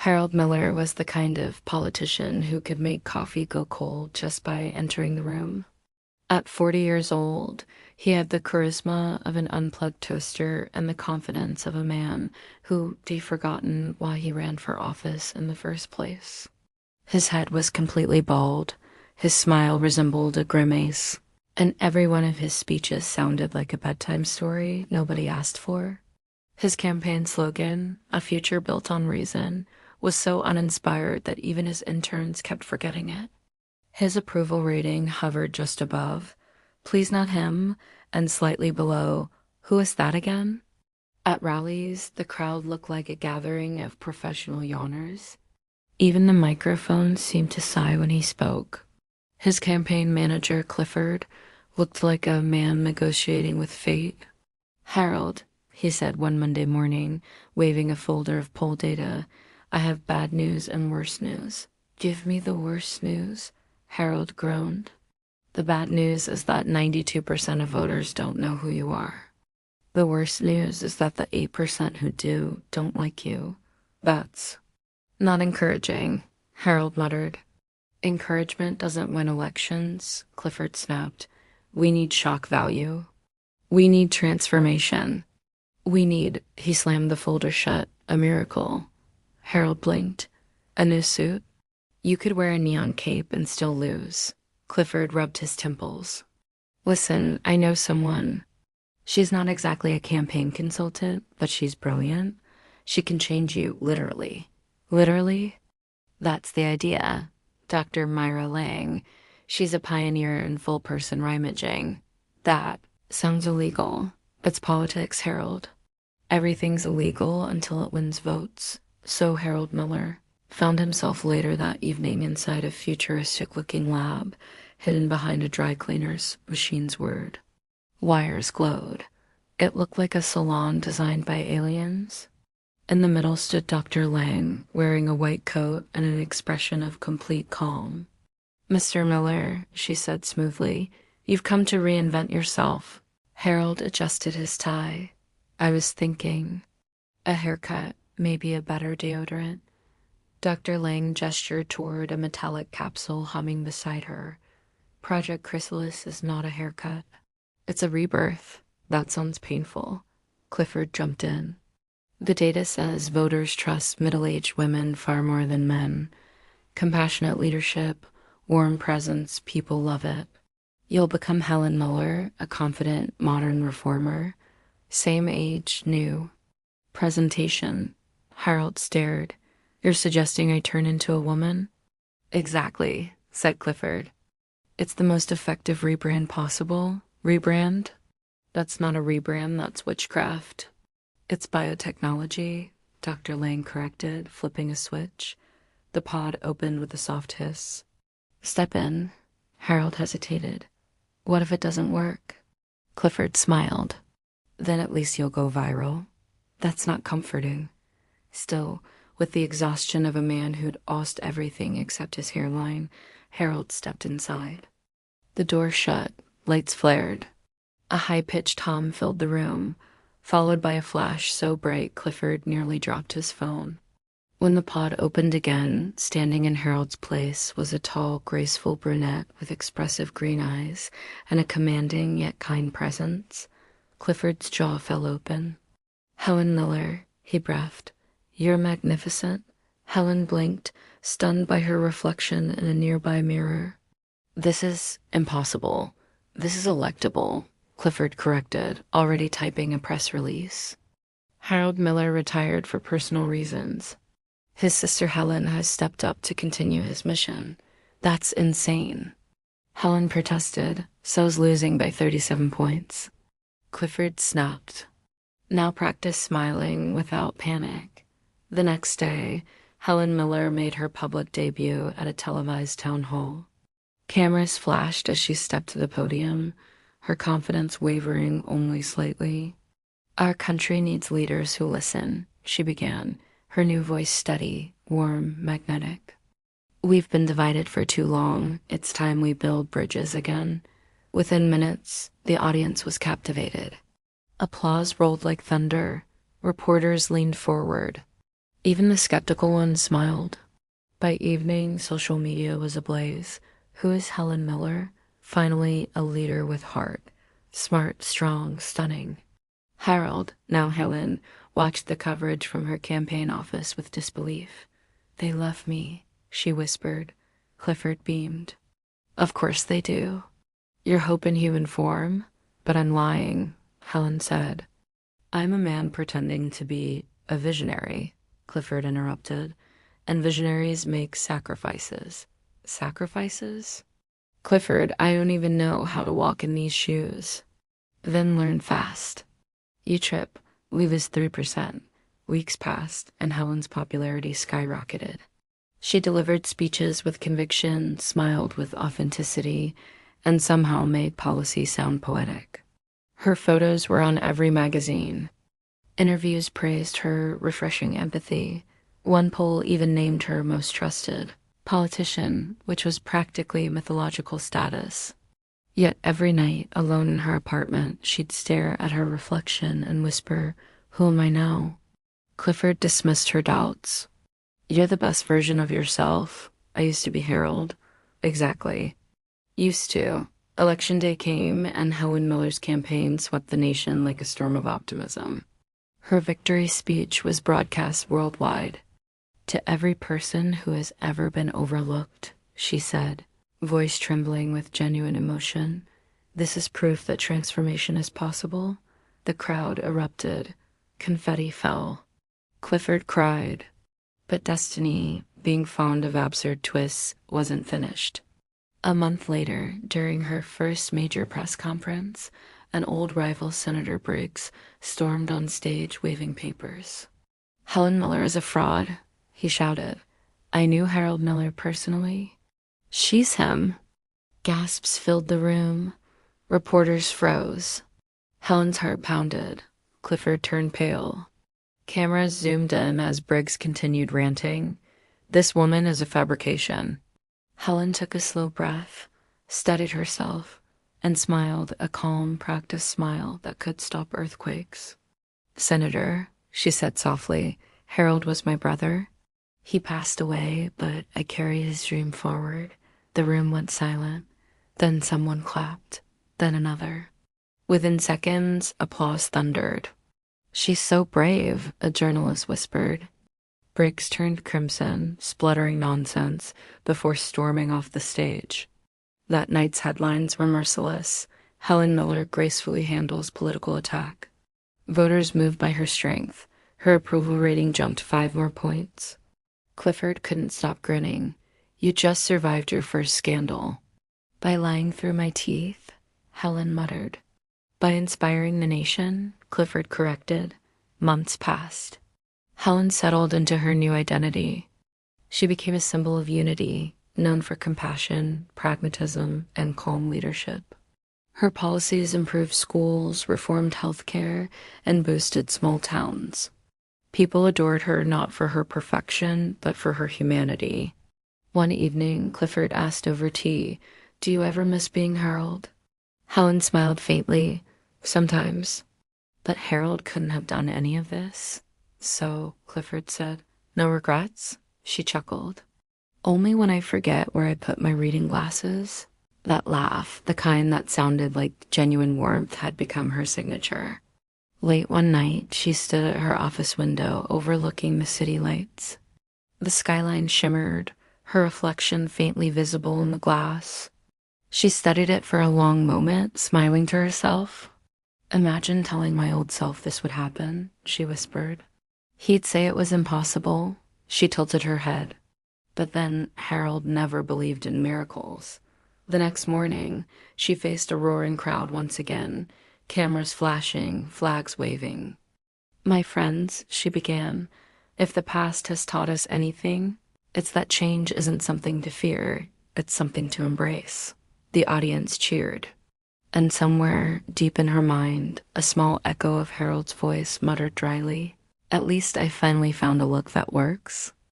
Harold Miller was the kind of politician who could make coffee go cold just by entering the room. At 40 years old, he had the charisma of an unplugged toaster and the confidence of a man who'd forgotten why he ran for office in the first place. His head was completely bald, his smile resembled a grimace, and every one of his speeches sounded like a bedtime story nobody asked for. His campaign slogan, "A future built on reason," was so uninspired that even his interns kept forgetting it. His approval rating hovered just above, "Please not him," and slightly below, "Who is that again?" At rallies, the crowd looked like a gathering of professional yawners. Even the microphone seemed to sigh when he spoke. His campaign manager, Clifford, looked like a man negotiating with fate. "Harold," he said one Monday morning, waving a folder of poll data, "I have bad news and worse news." "Give me the worst news," Harold groaned. "The bad news is that 92% of voters don't know who you are. The worst news is that the 8% who do don't like you. That's not encouraging," Harold muttered. "Encouragement doesn't win elections," Clifford snapped. "We need shock value. We need transformation. We need," he slammed the folder shut, "a miracle." Harold blinked. "A new suit? You could wear a neon cape and still lose." Clifford rubbed his temples. "Listen, I know someone. She's not exactly a campaign consultant, but she's brilliant. She can change you, literally." "Literally?" "That's the idea. Dr. Myra Lang. She's a pioneer in full-person imaging." "That sounds illegal." "It's politics, Harold. Everything's illegal until it wins votes." So Harold Miller found himself later that evening inside a futuristic-looking lab, hidden behind a dry cleaner's machine's word. Wires glowed. It looked like a salon designed by aliens. In the middle stood Dr. Lang, wearing a white coat and an expression of complete calm. "Mr. Miller," she said smoothly, "you've come to reinvent yourself." Harold adjusted his tie. "I was thinking, a haircut, maybe a better deodorant." Dr. Lang gestured toward a metallic capsule humming beside her. "Project Chrysalis is not a haircut. It's a rebirth." "That sounds painful." Clifford jumped in. "The data says voters trust middle-aged women far more than men. Compassionate leadership, warm presence, people love it. You'll become Helen Miller, a confident, modern reformer. Same age, new. Presentation." Harold stared. "You're suggesting I turn into a woman?" "Exactly," said Clifford. "It's the most effective rebrand possible." "Rebrand?" "That's not a rebrand, that's witchcraft." "It's biotechnology," Dr. Lang corrected, flipping a switch. The pod opened with a soft hiss. "Step in." Harold hesitated. "What if it doesn't work?" Clifford smiled. "Then at least you'll go viral." "That's not comforting." Still, with the exhaustion of a man who'd lost everything except his hairline, Harold stepped inside. The door shut, lights flared. A high-pitched hum filled the room, followed by a flash so bright Clifford nearly dropped his phone. When the pod opened again, standing in Harold's place was a tall, graceful brunette with expressive green eyes and a commanding yet kind presence. Clifford's jaw fell open. "Helen Miller," he breathed. "You're magnificent." Helen blinked, stunned by her reflection in a nearby mirror. "This is impossible. This is electable," Clifford corrected, already typing a press release. "Harold Miller retired for personal reasons. His sister Helen has stepped up to continue his mission. That's insane." Helen protested, so's losing by 37 points. Clifford snapped. "Now practice smiling without panic." The next day, Helen Miller made her public debut at a televised town hall. Cameras flashed as she stepped to the podium, her confidence wavering only slightly. "Our country needs leaders who listen," she began, her new voice steady, warm, magnetic. "We've been divided for too long. It's time we build bridges again." Within minutes, the audience was captivated. Applause rolled like thunder. Reporters leaned forward. Even the skeptical ones smiled. By evening, social media was ablaze. Who is Helen Miller? Finally, a leader with heart. Smart, strong, stunning. Harold, now Helen, watched the coverage from her campaign office with disbelief. They love me, she whispered. Clifford beamed. Of course they do. You're hope in human form, but I'm lying, Helen said. I'm a man pretending to be a visionary, Clifford interrupted, and visionaries make sacrifices. Sacrifices? Clifford, I don't even know how to walk in these shoes. Then learn fast. You trip, we lose 3%. Weeks passed, and Helen's popularity skyrocketed. She delivered speeches with conviction, smiled with authenticity, and somehow made policy sound poetic. Her photos were on every magazine. Interviews praised her refreshing empathy. One poll even named her most trusted politician, which was practically mythological status. Yet every night, alone in her apartment, she'd stare at her reflection and whisper, "Who am I now?" Clifford dismissed her doubts. You're the best version of yourself. I used to be Harold. Exactly. Used to. Election day came, and Helen Miller's campaign swept the nation like a storm of optimism. Her victory speech was broadcast worldwide. To every person who has ever been overlooked, she said, voice trembling with genuine emotion, this is proof that transformation is possible. The crowd erupted. Confetti fell. Clifford cried. But destiny, being fond of absurd twists, wasn't finished. A month later, during her first major press conference, an old rival, Senator Briggs, stormed on stage waving papers. Helen Miller is a fraud, he shouted. I knew Harold Miller personally. She's him. Gasps filled the room. Reporters froze. Helen's heart pounded. Clifford turned pale. Cameras zoomed in as Briggs continued ranting. This woman is a fabrication. Helen took a slow breath, steadied herself, and smiled a calm, practiced smile that could stop earthquakes. Senator, she said softly, Harold was my brother. He passed away, but I carry his dream forward. The room went silent. Then someone clapped. Then another. Within seconds, applause thundered. She's so brave, a journalist whispered. Briggs turned crimson, spluttering nonsense, before storming off the stage. That night's headlines were merciless. Helen Miller gracefully handles political attack. Voters moved by her strength. Her approval rating jumped 5 more points. Clifford couldn't stop grinning. You just survived your first scandal. By lying through my teeth, Helen muttered. By inspiring the nation, Clifford corrected. Months passed. Helen settled into her new identity. She became a symbol of unity, known for compassion, pragmatism, and calm leadership. Her policies improved schools, reformed healthcare, and boosted small towns. People adored her not for her perfection, but for her humanity. One evening, Clifford asked over tea, Do you ever miss being Harold? Helen smiled faintly. Sometimes. But Harold couldn't have done any of this. So, Clifford said, No regrets? She chuckled. Only when I forget where I put my reading glasses. That laugh, the kind that sounded like genuine warmth, had become her signature. Late one night, she stood at her office window overlooking the city lights. The skyline shimmered, her reflection faintly visible in the glass. She studied it for a long moment, smiling to herself. Imagine telling my old self this would happen, she whispered. He'd say it was impossible. She tilted her head. But then Harold never believed in miracles. The next morning, she faced a roaring crowd once again, cameras flashing, flags waving. My friends, she began, if the past has taught us anything, it's that change isn't something to fear, it's something to embrace. The audience cheered. And somewhere, deep in her mind, a small echo of Harold's voice muttered dryly, At least I finally found a look that works.